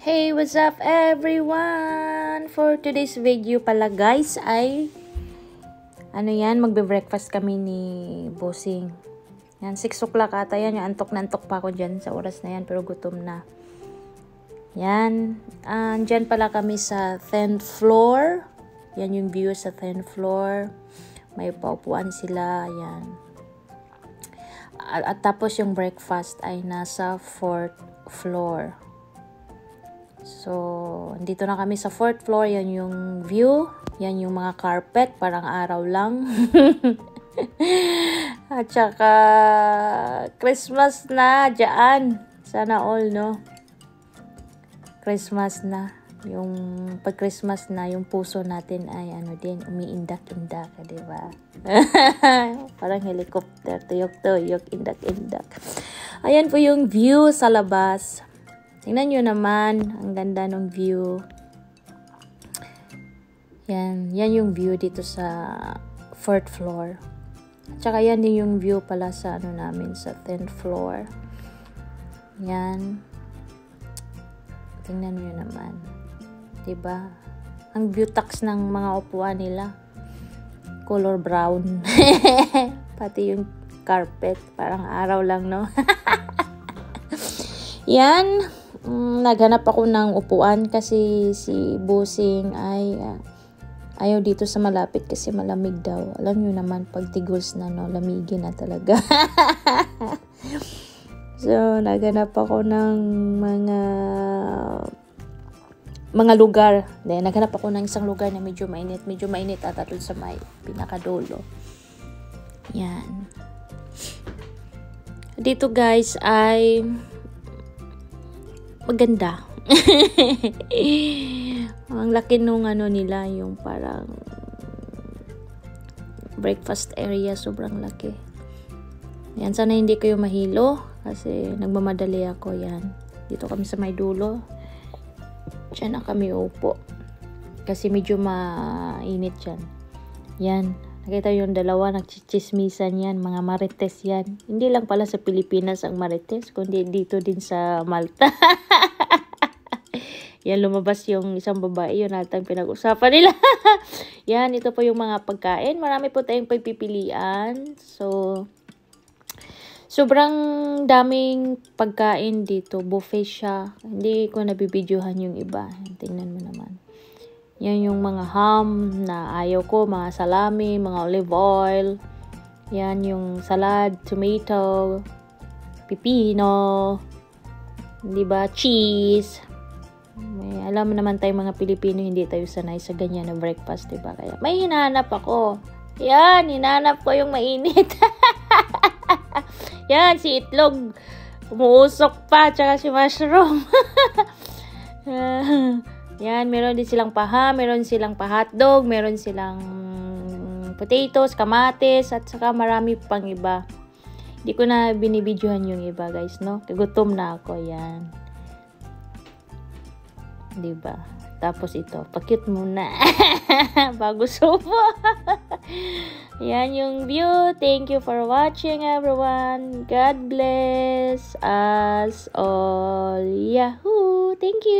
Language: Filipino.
Hey, what's up everyone? For today's video pala guys ay magbe-breakfast kami ni Bossing. Yan, 6 o'clock ata yan. Yung antok na antok pa ako dyan sa oras na yan pero gutom na. Yan, dyan pala kami sa 10th floor. Yan yung view sa 10th floor. May paupuan sila. Yan. At tapos yung breakfast ay nasa 4th floor. So, dito na kami sa 4th floor. Yan yung view. Yan yung mga carpet. Parang araw lang. At saka, Christmas na dyan. Sana all, no? Christmas na. Yung pag-Christmas na, yung puso natin ay umiindak-indak. Diba? Parang helicopter. Tuyok-tuyok, indak-indak. Ayan po yung view sa labas. Tingnan nyo naman, ang ganda ng view. Yan yung view dito sa 4th floor. Tsaka yan din yung view pala sa namin sa 10th floor. Yan. Tingnan nyo naman. Diba? Ang beautax ng mga upuan nila. Color brown. Pati yung carpet. Parang araw lang, no? Yan. Naghanap ako ng upuan kasi si Bossing ay ayaw dito sa malapit kasi malamig daw. Alam nyo naman pag tigos na, no, lamigin na talaga. So, naghanap ako ng mga lugar. Then, naghanap ako ng isang lugar na medyo mainit. Medyo mainit ata doon sa may pinakadulo. Yan. Dito guys ay maganda. Ang laki nung nila, yung parang breakfast area, sobrang laki. Yan, sana hindi kayo mahilo kasi nagmamadali ako. Yan, dito kami sa may dulo. Diyan na kami upo kasi medyo mainit dyan. Yan, nakita yung dalawa nagchichismisan yan, mga marites yan. Hindi lang pala sa Pilipinas ang marites, kundi dito din sa Malta. Yan, lumabas yung isang babae, yun natin pinag-usapan nila. Yan, ito po yung mga pagkain. Marami po tayong pagpipilian. So, sobrang daming pagkain dito. Buffet siya. Hindi ko nabibidyohan yung iba. Tingnan mo naman. Yan yung mga ham na ayaw ko. Mga salami, mga olive oil. Yan yung salad, tomato, pipino. Diba? Cheese. May alam naman tayo mga Pilipino, hindi tayo sanay sa ganyan na breakfast, diba? Kaya may hinahanap ako. Yan, hinahanap ko yung mainit. Yan, si itlog. Umuusok pa, tsaka si mushroom. Yan, meron din silang paha, meron silang pa-hotdog, meron silang potatoes, kamatis, at saka marami pang iba. Hindi ko na binibidyohan yung iba, guys, no? Gutom na ako, yan. Diba? Tapos ito, pakit muna. Bago subo. Yan yung view. Thank you for watching, everyone. God bless us all. Yahoo! Thank you.